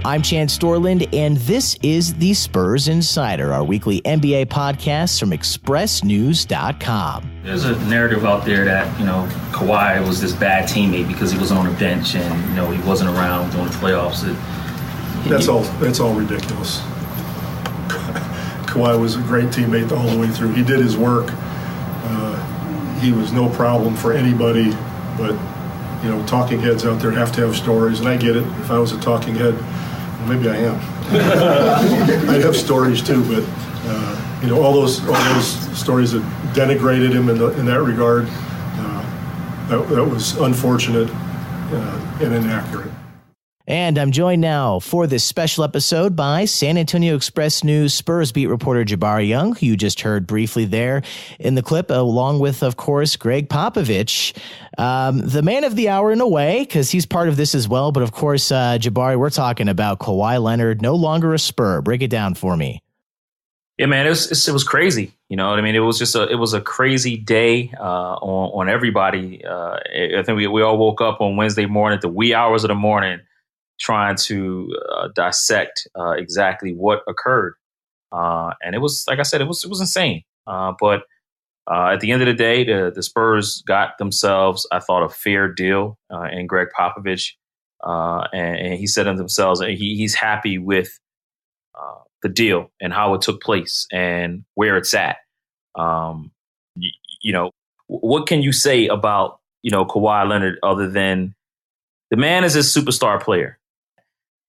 I'm Chance Storland, and this is the Spurs Insider, our weekly NBA podcast from ExpressNews.com. There's a narrative out there that, Kawhi was this bad teammate because he was on the bench and, he wasn't around during the playoffs. That's all ridiculous. Kawhi was a great teammate all the way through. He did his work. He was no problem for anybody, but, talking heads out there have to have stories, and I get it. If I was a talking head, well, maybe I am. I'd have stories too, but, all those stories that denigrated him in that regard, that was unfortunate and inaccurate. And I'm joined now for this special episode by San Antonio Express News Spurs beat reporter Jabari Young, who you just heard briefly there in the clip, along with, of course, Greg Popovich, the man of the hour in a way, because he's part of this as well. But, of course, Jabari, we're talking about Kawhi Leonard, no longer a Spur. Break it down for me. Yeah, man, it was crazy. You know what I mean? It was a crazy day on everybody. I think we all woke up on Wednesday morning at the wee hours of the morning trying to dissect exactly what occurred. And it was, like I said, it was insane. But at the end of the day, the Spurs got themselves, I thought, a fair deal in Greg Popovich. And he said to themselves, he's happy with the deal and how it took place and where it's at. What can you say about, Kawhi Leonard other than the man is a superstar player?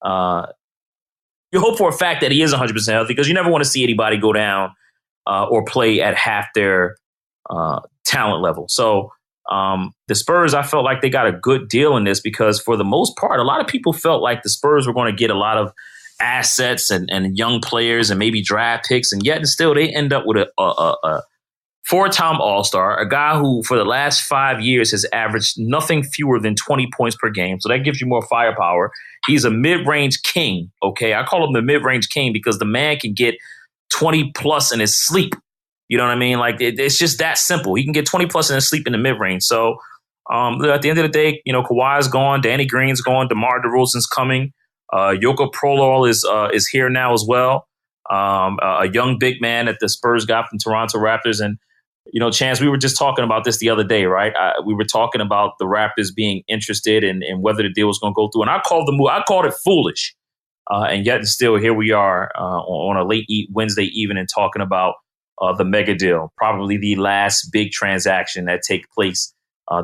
You hope for a fact that he is 100% healthy because you never want to see anybody go down or play at half their talent level. So the Spurs, I felt like they got a good deal in this because for the most part, a lot of people felt like the Spurs were going to get a lot of assets and young players and maybe draft picks, and yet and still they end up with a four-time All-Star, a guy who for the last 5 years has averaged nothing fewer than 20 points per game. So that gives you more firepower. He's a mid-range king, okay? I call him the mid-range king because the man can get 20 plus in his sleep. You know what I mean? Like it's just that simple. He can get 20 plus in his sleep in the mid-range. So at the end of the day, Kawhi's gone, Danny Green's gone, DeMar DeRozan's coming. Yoko Prolol is here now as well. A young big man that the Spurs got from Toronto Raptors. And, Chance, we were just talking about this the other day, right? We were talking about the Raptors being interested in whether the deal was going to go through. And I called it foolish. And yet and still here we are on a late Wednesday evening talking about the mega deal, probably the last big transaction that take place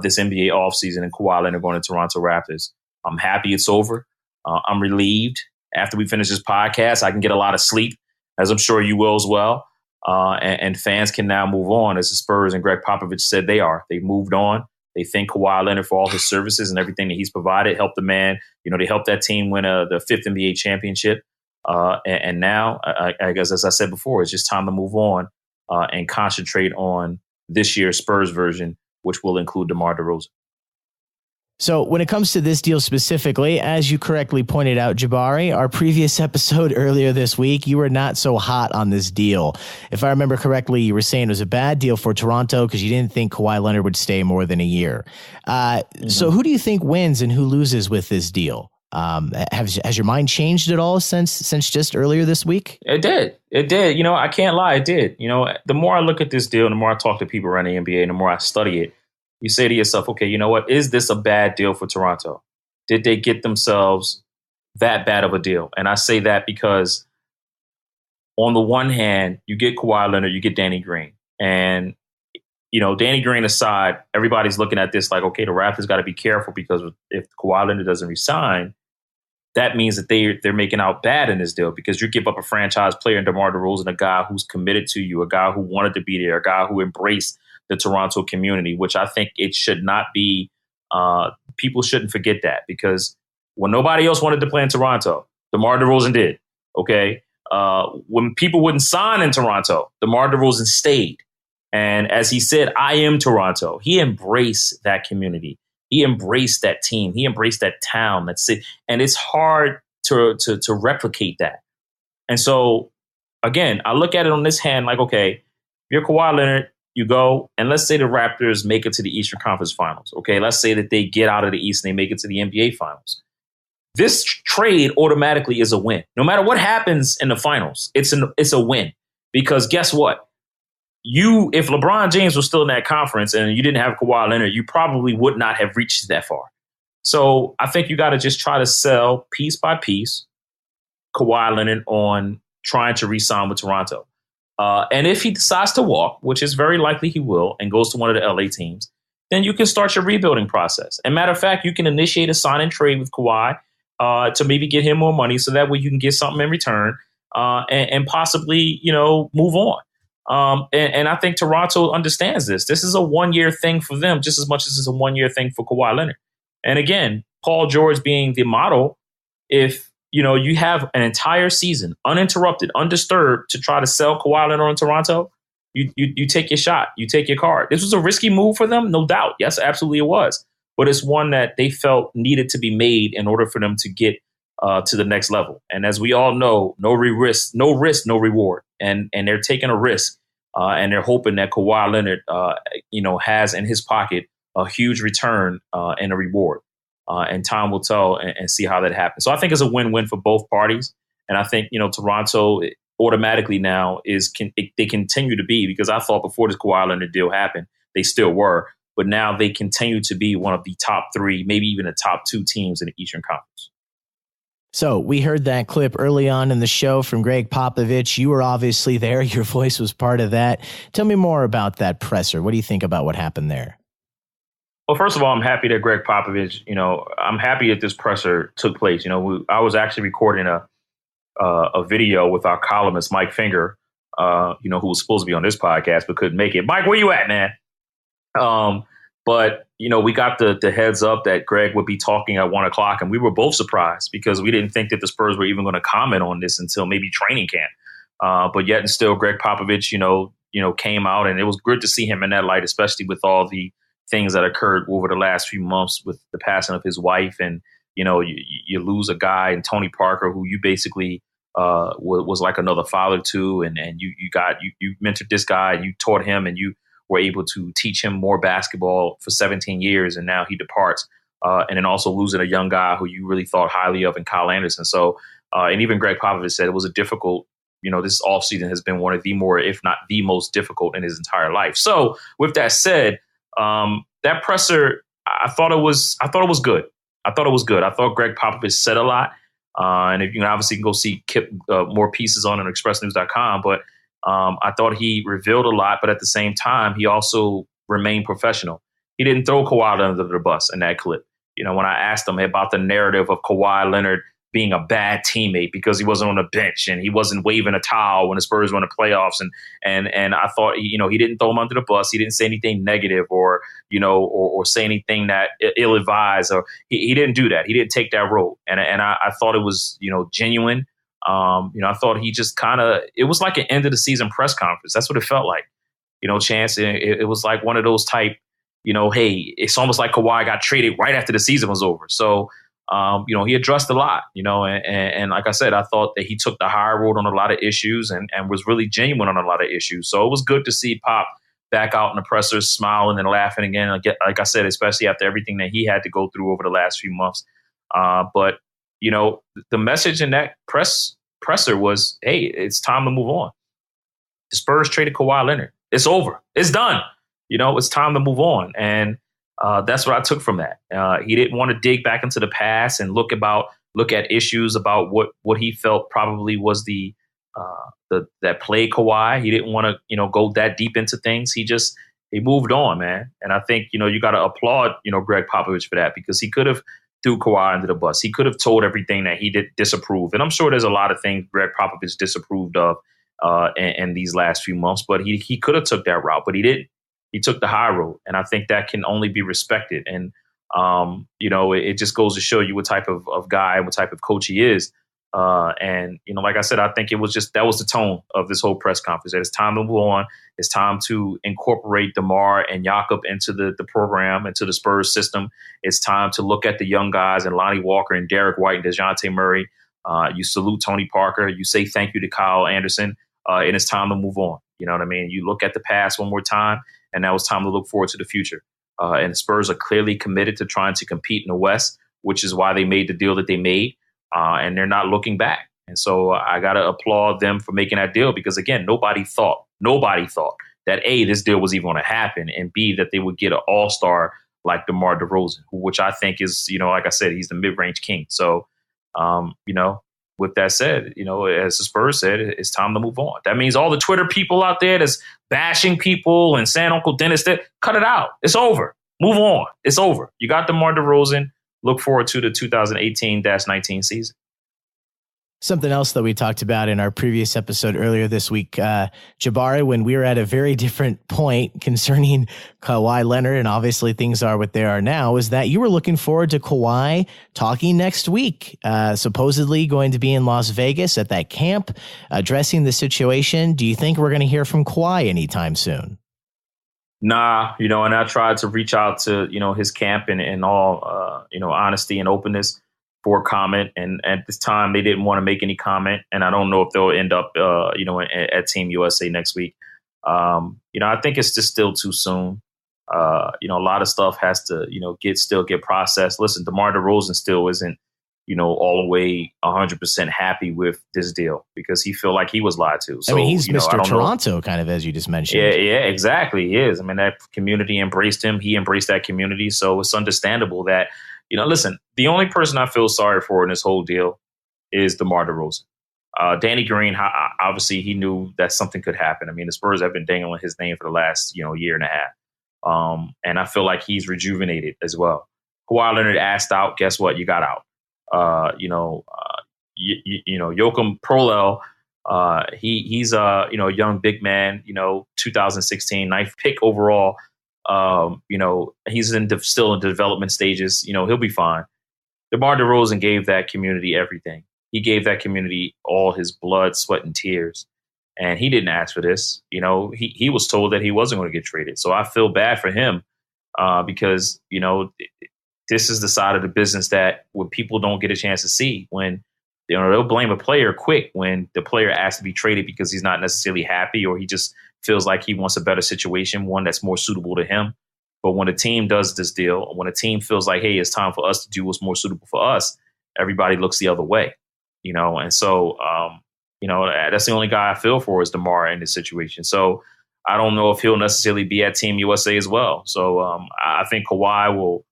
this NBA offseason, and Kawhi Leonard going to Toronto Raptors. I'm happy it's over. I'm relieved. After we finish this podcast, I can get a lot of sleep, as I'm sure you will as well. And fans can now move on, as the Spurs and Greg Popovich said they are. They moved on. They thank Kawhi Leonard for all his services and everything that he's provided, helped the man. They helped that team win the fifth NBA championship. And now, I guess, as I said before, it's just time to move on and concentrate on this year's Spurs version, which will include DeMar DeRozan. So when it comes to this deal specifically, as you correctly pointed out, Jabari, our previous episode earlier this week, you were not so hot on this deal. If I remember correctly, you were saying it was a bad deal for Toronto because you didn't think Kawhi Leonard would stay more than a year. So who do you think wins and who loses with this deal? Has your mind changed at all since just earlier this week? It did. I can't lie. It did. The more I look at this deal, the more I talk to people around the NBA, and the more I study it, you say to yourself, okay, you know what? Is this a bad deal for Toronto? Did they get themselves that bad of a deal? And I say that because on the one hand, you get Kawhi Leonard, you get Danny Green. And, Danny Green aside, everybody's looking at this like, okay, the Raptors got to be careful because if Kawhi Leonard doesn't resign, that means that they're making out bad in this deal because you give up a franchise player in DeMar DeRozan, a guy who's committed to you, a guy who wanted to be there, a guy who embraced the Toronto community, which I think it should not be. People shouldn't forget that because when nobody else wanted to play in Toronto, DeMar DeRozan did. Okay. When people wouldn't sign in Toronto, DeMar DeRozan stayed. And as he said, I am Toronto. He embraced that community. He embraced that team. He embraced that town, that city. And it's hard to replicate that. And so, again, I look at it on this hand like, okay, if you're Kawhi Leonard, you go, and let's say the Raptors make it to the Eastern Conference Finals. Okay, let's say that they get out of the East and they make it to the NBA Finals. this trade automatically is a win. No matter what happens in the finals, it's a win. Because guess what? If LeBron James was still in that conference and you didn't have Kawhi Leonard, you probably would not have reached that far. So I think you got to just try to sell piece by piece Kawhi Leonard on trying to re-sign with Toronto. And if he decides to walk, which is very likely he will, and goes to one of the LA teams, then you can start your rebuilding process. And matter of fact, you can initiate a sign and trade with Kawhi to maybe get him more money so that way you can get something in return and possibly, move on. And I think Toronto understands this. This is a 1-year thing for them just as much as it's a 1-year thing for Kawhi Leonard. And again, Paul George being the model, if you have an entire season uninterrupted, undisturbed to try to sell Kawhi Leonard in Toronto, you take your shot, you take your card. This was a risky move for them, no doubt. Yes, absolutely it was. But it's one that they felt needed to be made in order for them to get to the next level. And as we all know, no risk, no reward. And they're taking a risk and they're hoping that Kawhi Leonard, has in his pocket a huge return and a reward. And time will tell and see how that happens. So I think it's a win-win for both parties. And I think, Toronto automatically now they continue to be, because I thought before this Kawhi Leonard deal happened, they still were. But now they continue to be one of the top 3, maybe even the top 2 teams in the Eastern Conference. So we heard that clip early on in the show from Greg Popovich. You were obviously there. Your voice was part of that. Tell me more about that presser. What do you think about what happened there? Well, first of all, I'm happy that Greg Popovich, I'm happy that this presser took place. I was actually recording a video with our columnist, Mike Finger, who was supposed to be on this podcast but couldn't make it. Mike, where you at, man? But we got the heads up that Greg would be talking at 1:00, and we were both surprised because we didn't think that the Spurs were even going to comment on this until maybe training camp. But yet and still, Greg Popovich, came out, and it was good to see him in that light, especially with all the things that occurred over the last few months with the passing of his wife. And, you lose a guy in Tony Parker who you basically was like another father to. And you mentored this guy and you taught him and you were able to teach him more basketball for 17 years. And now he departs. And then also losing a young guy who you really thought highly of in Kyle Anderson. So and even Greg Popovich said it was a difficult, this offseason has been one of the more, if not the most difficult in his entire life. So with that said, that presser, I thought it was good. I thought Greg Popovich said a lot. And if you can obviously go see more pieces on expressnews.com, but I thought he revealed a lot, but at the same time, he also remained professional. He didn't throw Kawhi under the bus in that clip. When I asked him about the narrative of Kawhi Leonard being a bad teammate because he wasn't on the bench and he wasn't waving a towel when the Spurs won the playoffs. And I thought, he didn't throw him under the bus. He didn't say anything negative or say anything that ill-advised, or he didn't do that. He didn't take that road. And I thought it was, genuine. I thought he just it was like an end of the season press conference. That's what it felt like, Chance. It was like one of those type, hey, it's almost like Kawhi got traded right after the season was over. So, he addressed a lot, and like I said, I thought that he took the high road on a lot of issues and was really genuine on a lot of issues. So it was good to see Pop back out in the pressers, smiling and laughing again. Like I said, especially after everything that he had to go through over the last few months. But, the message in that presser was, hey, it's time to move on. The Spurs traded Kawhi Leonard. It's over. It's done. It's time to move on. And that's what I took from that. He didn't want to dig back into the past and look at issues about what he felt probably was that played Kawhi. He didn't want to, go that deep into things. He moved on, man. And I think, you got to applaud, Greg Popovich for that, because he could have threw Kawhi under the bus. He could have told everything that he did disapprove. And I'm sure there's a lot of things Greg Popovich disapproved of in these last few months, but he could have took that route, but he didn't. He took the high road, and I think that can only be respected. And, it just goes to show you what type of guy, what type of coach he is. And, like I said, I think that was the tone of this whole press conference, that it's time to move on. It's time to incorporate DeMar and Jakob into the program, into the Spurs system. It's time to look at the young guys and Lonnie Walker and Derek White and DeJounte Murray. You salute Tony Parker. You say thank you to Kyle Anderson, and it's time to move on. You know what I mean? You look at the past one more time, and now it's time to look forward to the future. And the Spurs are clearly committed to trying to compete in the West, which is why they made the deal that they made, and they're not looking back. And so I got to applaud them for making that deal because, again, nobody thought that, A, this deal was even going to happen, and B, that they would get an all-star like DeMar DeRozan, which I think is, like I said, he's the mid-range king. So, with that said, as the Spurs said, it's time to move on. That means all the Twitter people out there that's bashing people and saying Uncle Dennis did, cut it out. It's over. Move on. It's over. You got DeMar DeRozan. Look forward to the 2018-19 season. Something else that we talked about in our previous episode earlier this week, Jabari, when we were at a very different point concerning Kawhi Leonard, and obviously things are what they are now, is that you were looking forward to Kawhi talking next week, supposedly going to be in Las Vegas at that camp, addressing the situation. Do you think we're going to hear from Kawhi anytime soon? Nah, and I tried to reach out to, his camp in all, honesty and openness for comment. And at this time, they didn't want to make any comment. And I don't know if they'll end up, at Team USA next week. I think it's just still too soon. A lot of stuff has to, get processed. Listen, DeMar DeRozan still isn't, all the way 100% happy with this deal because he feel like he was lied to. So, he's Mr. Toronto, kind of, as you just mentioned. Yeah, exactly. He is. That community embraced him. He embraced that community. So it's understandable that, listen, the only person I feel sorry for in this whole deal is DeMar DeRozan. Danny Green, obviously, he knew that something could happen. The Spurs have been dangling his name for the last, year and a half. And I feel like he's rejuvenated as well. Kawhi Leonard asked out. Guess what? You got out. Joakim Prolel, he's a young big man, 2016 ninth pick overall. He's still in development stages. He'll be fine. DeMar DeRozan gave that community everything. He gave that community all his blood, sweat, and tears. And he didn't ask for this. He was told that he wasn't going to get traded. So I feel bad for him because, this is the side of the business that when people don't get a chance to see, when they'll blame a player quick when the player asks to be traded because he's not necessarily happy or he just feels like he wants a better situation, one that's more suitable to him. But when a team does this deal, when a team feels like, hey, it's time for us to do what's more suitable for us, everybody looks the other way, And so, that's the only guy I feel for is DeMar in this situation. So I don't know if he'll necessarily be at Team USA as well. So I think Kawhi will.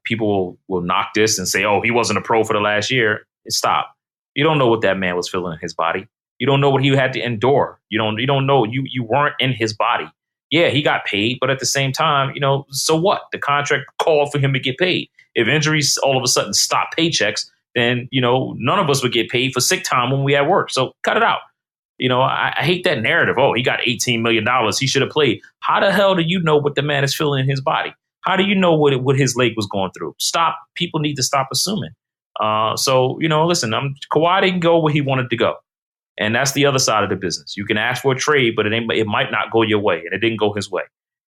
People will knock this and say, oh, he wasn't a pro for the last year. Stop. You don't know what that man was feeling in his body. You don't know what he had to endure. You don't know. You weren't in his body. Yeah, he got paid, but at the same time, so what? The contract called for him to get paid. If injuries all of a sudden stop paychecks, then, none of us would get paid for sick time when we at work. So cut it out. I hate that narrative. Oh, he got $18 million. He should have played. How the hell do you know what the man is feeling in his body? How do you know what his leg was going through? Stop. People need to stop assuming. Listen, Kawhi didn't go where he wanted to go. And that's the other side of the business. You can ask for a trade, but it might not go your way. And it didn't go his way.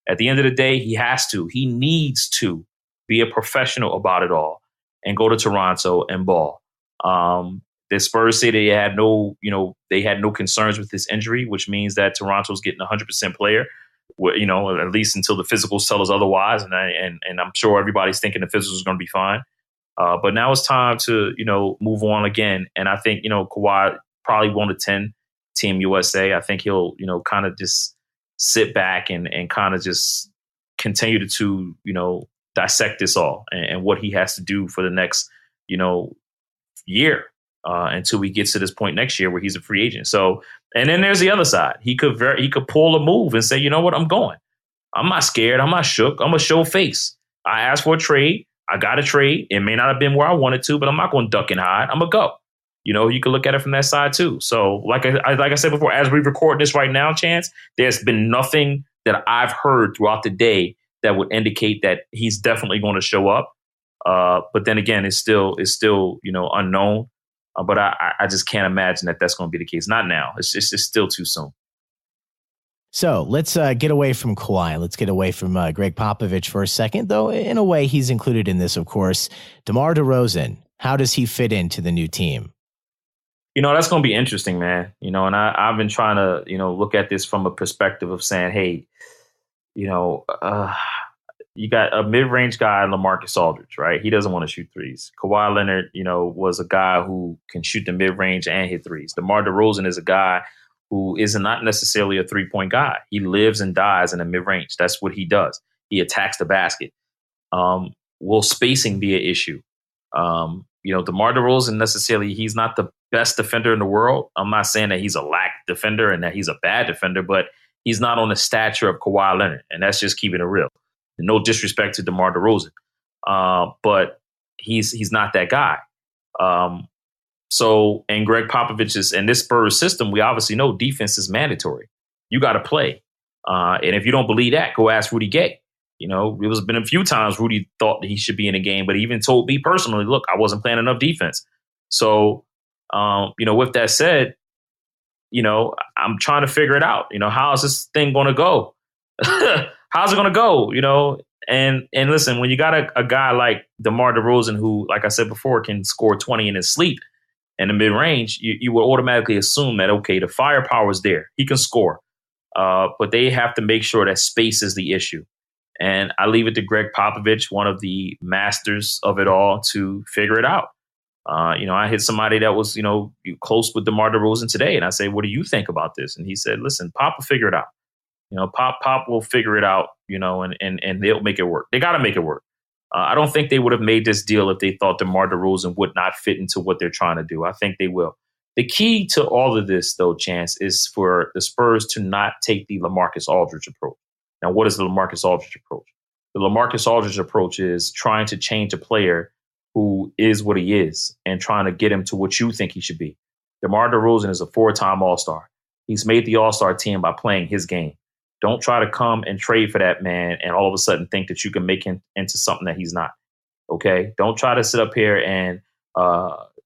At the end of the day, he needs to be a professional about it all and go to Toronto and ball. The Spurs say they had no concerns with this injury, which means that Toronto's getting a 100% player. At least until the physicals tell us otherwise. And I'm sure everybody's thinking the physicals are going to be fine. But now it's time to, move on again. And I think, Kawhi probably won't attend Team USA. I think he'll, kind of just sit back and kind of just continue to, dissect this all and what he has to do for the next, year. Until we get to this point next year where he's a free agent. So, and then there's the other side. He could pull a move and say, you know what, I'm going. I'm not scared. I'm not shook. I'm gonna show face. I asked for a trade. I got a trade. It may not have been where I wanted to, but I'm not going to duck and hide. I'm gonna go. You can look at it from that side too. So, like I said before, as we record this right now, Chance, there's been nothing that I've heard throughout the day that would indicate that he's definitely going to show up. But then again, it's still unknown. But I just can't imagine that that's going to be the case. Not now. It's still too soon. So let's get away from Kawhi. Let's get away from Greg Popovich for a second, though. In a way, he's included in this, of course. DeMar DeRozan, how does he fit into the new team? That's going to be interesting, man. And I've been trying to, look at this from a perspective of saying, hey, you got a mid-range guy, LaMarcus Aldridge, right? He doesn't want to shoot threes. Kawhi Leonard, was a guy who can shoot the mid-range and hit threes. DeMar DeRozan is a guy who is not necessarily a three-point guy. He lives and dies in the mid-range. That's what he does. He attacks the basket. Will spacing be an issue? DeMar DeRozan necessarily, he's not the best defender in the world. I'm not saying that he's a lack defender and that he's a bad defender, but he's not on the stature of Kawhi Leonard, and that's just keeping it real. No disrespect to DeMar DeRozan, but he's not that guy. And Greg Popovich is, in this Spurs system, we obviously know defense is mandatory. You got to play. And if you don't believe that, go ask Rudy Gay. It was been a few times Rudy thought that he should be in a game, but he even told me personally, look, I wasn't playing enough defense. So, with that said, I'm trying to figure it out. How is this thing going to go? How's it going to go? And listen, when you got a guy like DeMar DeRozan, who, like I said before, can score 20 in his sleep in the mid range, you would automatically assume that, okay, the firepower is there. He can score. But they have to make sure that space is the issue. And I leave it to Greg Popovich, one of the masters of it all, to figure it out. I hit somebody that was, close with DeMar DeRozan today. And I say, what do you think about this? And he said, listen, Pop will figure it out. Pop will figure it out, and they'll make it work. They got to make it work. I don't think they would have made this deal if they thought DeMar DeRozan would not fit into what they're trying to do. I think they will. The key to all of this, though, Chance, is for the Spurs to not take the LaMarcus Aldridge approach. Now, what is the LaMarcus Aldridge approach? The LaMarcus Aldridge approach is trying to change a player who is what he is and trying to get him to what you think he should be. DeMar DeRozan is a 4-time All-Star. He's made the All-Star team by playing his game. Don't try to come and trade for that man and all of a sudden think that you can make him into something that he's not. Okay? Don't try to sit up here and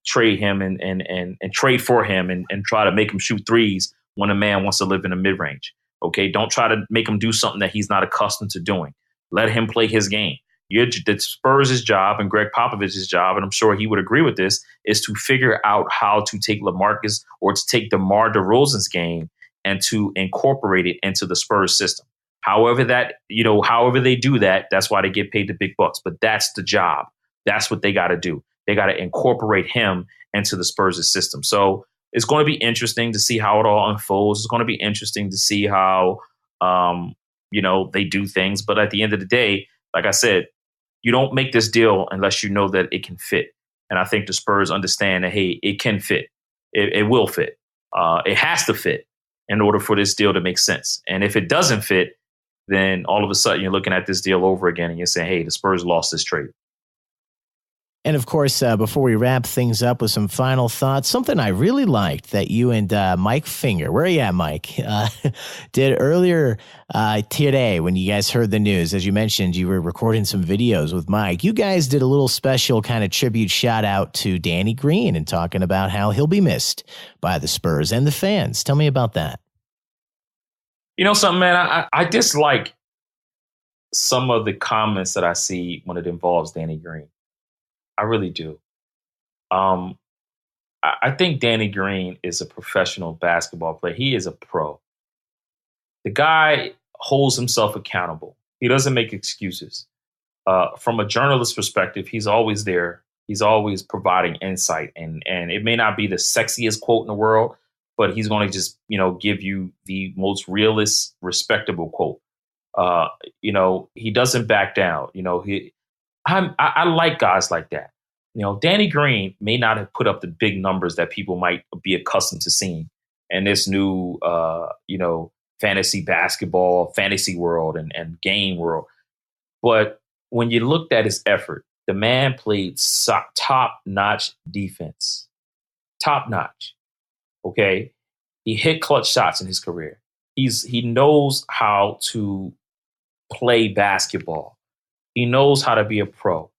trade him and trade for him and try to make him shoot threes when a man wants to live in the mid-range. Okay? Don't try to make him do something that he's not accustomed to doing. Let him play his game. The Spurs' job and Greg Popovich's job, and I'm sure he would agree with this, is to figure out how to take LaMarcus or to take DeMar DeRozan's game and to incorporate it into the Spurs system. However they do that, that's why they get paid the big bucks. But that's the job. That's what they got to do. They got to incorporate him into the Spurs' system. So it's going to be interesting to see how it all unfolds. It's going to be interesting to see how, they do things. But at the end of the day, like I said, you don't make this deal unless you know that it can fit. And I think the Spurs understand that, hey, it can fit. It will fit. It has to fit in order for this deal to make sense. And if it doesn't fit, then all of a sudden you're looking at this deal over again and you're saying, hey, the Spurs lost this trade. And of course, before we wrap things up with some final thoughts, something I really liked that you and Mike Finger, where are you at, Mike, did earlier today when you guys heard the news. As you mentioned, you were recording some videos with Mike. You guys did a little special kind of tribute shout out to Danny Green and talking about how he'll be missed by the Spurs and the fans. Tell me about that. You know something, man, I dislike some of the comments that I see when it involves Danny Green. I really do. I think Danny Green is a professional basketball player. He is a pro. The guy holds himself accountable. He doesn't make excuses. From a journalist perspective, he's always there. He's always providing insight. And it may not be the sexiest quote in the world, but he's going to just, give you the most realist, respectable quote. He doesn't back down. I like guys like that. Danny Green may not have put up the big numbers that people might be accustomed to seeing in this new, fantasy basketball, fantasy world and game world. But when you looked at his effort, the man played top-notch defense. Top-notch. Okay? He hit clutch shots in his career. He knows how to play basketball. He knows how to be a pro.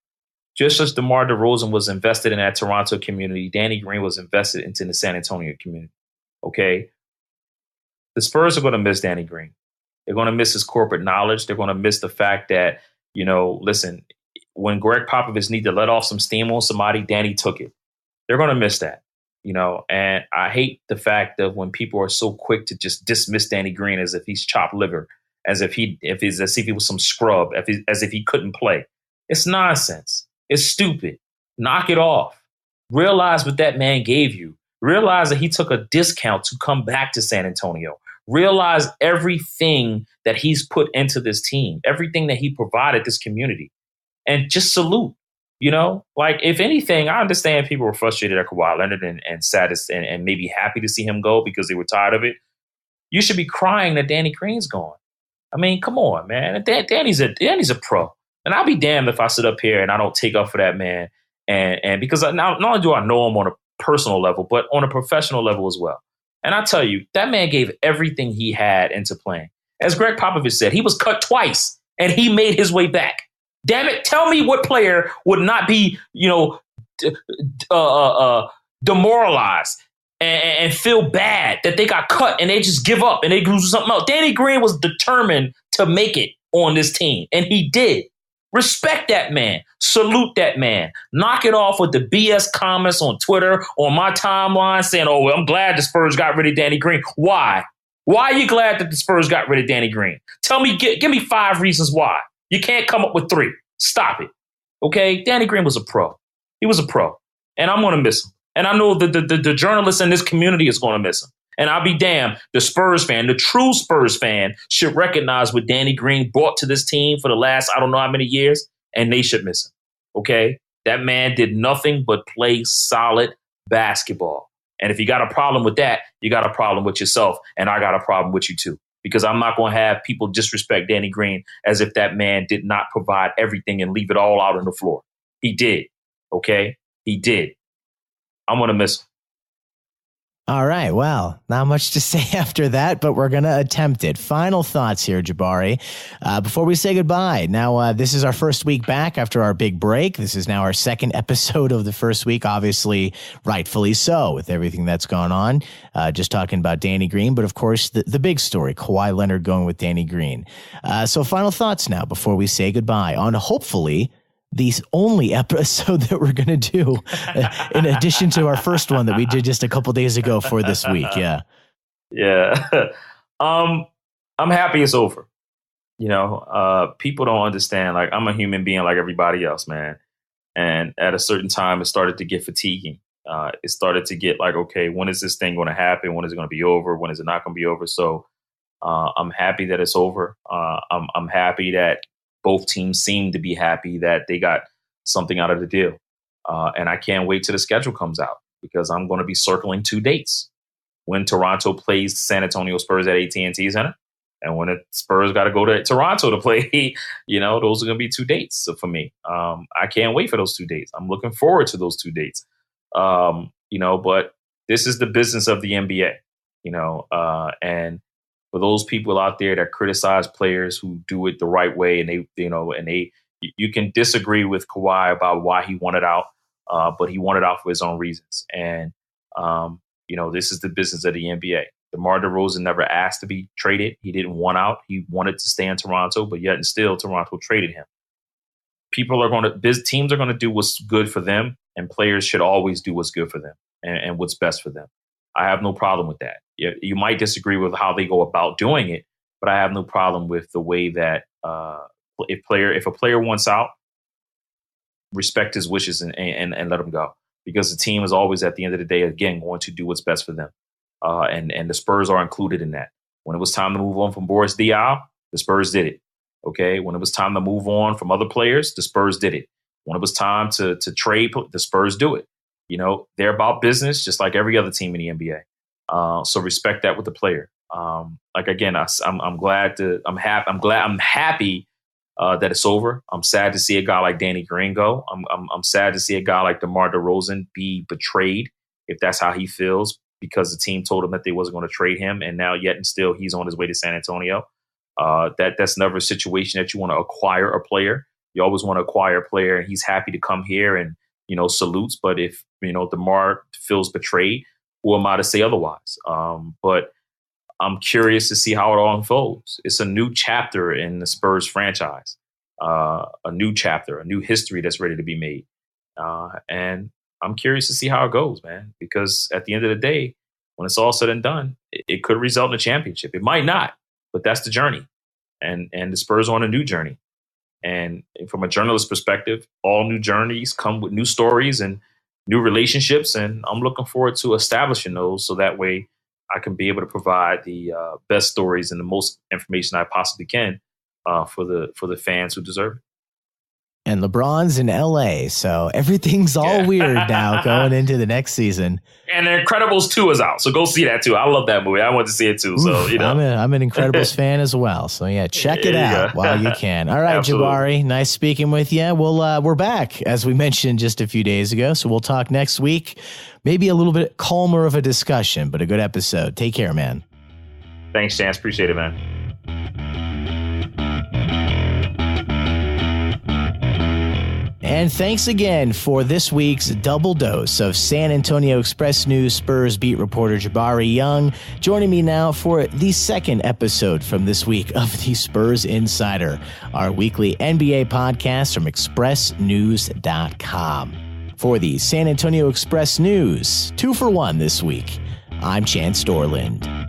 Just as DeMar DeRozan was invested in that Toronto community, Danny Green was invested into the San Antonio community. Okay? The Spurs are going to miss Danny Green. They're going to miss his corporate knowledge. They're going to miss the fact that, listen, when Greg Popovich needed to let off some steam on somebody, Danny took it. They're going to miss that. And I hate the fact that when people are so quick to just dismiss Danny Green as if he's chopped liver, as if he was some scrub, as if he couldn't play. It's nonsense. It's stupid. Knock it off. Realize what that man gave you. Realize that he took a discount to come back to San Antonio. Realize everything that he's put into this team, everything that he provided this community, and just salute. Like, if anything, I understand people were frustrated at Kawhi Leonard and sad and maybe happy to see him go because they were tired of it. You should be crying that Danny Green's gone. I mean, come on, man. Danny's a pro. And I'll be damned if I sit up here and I don't take up for that man. And because not only do I know him on a personal level, but on a professional level as well. And I tell you, that man gave everything he had into playing. As Greg Popovich said, he was cut twice and he made his way back. Damn it, tell me what player would not be, demoralized and feel bad that they got cut and they just give up and they do something else. Danny Green was determined to make it on this team, and he did. Respect that man. Salute that man. Knock it off with the BS comments on Twitter, on my timeline, saying, oh, well, I'm glad the Spurs got rid of Danny Green. Why? Why are you glad that the Spurs got rid of Danny Green? Tell me, give me 5 reasons why. You can't come up with 3. Stop it. Okay? Danny Green was a pro. He was a pro. And I'm going to miss him. And I know the journalists in this community is going to miss him. And I'll be damned, the Spurs fan, the true Spurs fan, should recognize what Danny Green brought to this team for the last, I don't know how many years, and they should miss him. Okay? That man did nothing but play solid basketball. And if you got a problem with that, you got a problem with yourself. And I got a problem with you too. Because I'm not going to have people disrespect Danny Green as if that man did not provide everything and leave it all out on the floor. He did. Okay? He did. I'm going to miss him. All right. Well, not much to say after that, but we're going to attempt it. Final thoughts here, Jabari, before we say goodbye. Now, this is our first week back after our big break. This is now our second episode of the first week, obviously, rightfully so, with everything that's gone on. Just talking about Danny Green, but of course, the big story, Kawhi Leonard going with Danny Green. So final thoughts now before we say goodbye on hopefully the only episode that we're going to do in addition to our first one that we did just a couple days ago for this week. Yeah. I'm happy it's over. People don't understand. Like, I'm a human being like everybody else, man. And at a certain time, it started to get fatiguing. It started to get like, okay, when is this thing going to happen? When is it going to be over? When is it not going to be over? So I'm happy that it's over. I'm happy that both teams seem to be happy that they got something out of the deal. And I can't wait till the schedule comes out because I'm going to be circling 2 dates. When Toronto plays San Antonio Spurs at AT&T Center and when the Spurs got to go to Toronto to play, those are going to be 2 dates for me. I can't wait for those 2 dates. I'm looking forward to those 2 dates. But this is the business of the NBA, and for those people out there that criticize players who do it the right way, and you can disagree with Kawhi about why he wanted out, but he wanted out for his own reasons. And, this is the business of the NBA. DeMar DeRozan never asked to be traded. He didn't want out. He wanted to stay in Toronto, but yet and still Toronto traded him. Teams are going to do what's good for them, and players should always do what's good for them and what's best for them. I have no problem with that. You might disagree with how they go about doing it, but I have no problem with the way that if a player wants out, respect his wishes and let him go, because the team is always at the end of the day, again, going to do what's best for them. And the Spurs are included in that. When it was time to move on from Boris Diaw, the Spurs did it. Okay. When it was time to move on from other players, the Spurs did it. When it was time to trade, the Spurs do it. They're about business, just like every other team in the NBA. So respect that with the player. I'm happy that it's over. I'm sad to see a guy like Danny Green go. I'm sad to see a guy like DeMar DeRozan be betrayed, if that's how he feels, because the team told him that they wasn't going to trade him, and now yet and still he's on his way to San Antonio. That's never a situation that you want to acquire a player. You always want to acquire a player, and he's happy to come here and salutes. But if DeMar feels betrayed, who am I to say otherwise? But I'm curious to see how it all unfolds. It's a new chapter in the Spurs franchise, a new chapter, a new history that's ready to be made. And I'm curious to see how it goes, man, because at the end of the day, when it's all said and done, it could result in a championship. It might not, but that's the journey. and the Spurs are on a new journey. And from a journalist perspective, all new journeys come with new stories and new relationships. And I'm looking forward to establishing those so that way I can be able to provide the best stories and the most information I possibly can for the fans who deserve it. And LeBron's in LA, so everything's all weird now going into the next season. And The Incredibles 2 is out, so go see that too. I love that movie. I want to see it too. So I'm an Incredibles fan as well. So yeah, check it out while you can. All right, absolutely. Jabari, nice speaking with you. We're back as we mentioned just a few days ago, so we'll talk next week. Maybe a little bit calmer of a discussion, but a good episode. Take care, man. Thanks, Chance. Appreciate it, man. And thanks again for this week's double dose of San Antonio Express News Spurs beat reporter Jabari Young, joining me now for the second episode from this week of the Spurs Insider, our weekly NBA podcast from expressnews.com. For the San Antonio Express News, 2 for 1 this week, I'm Chance Dorland.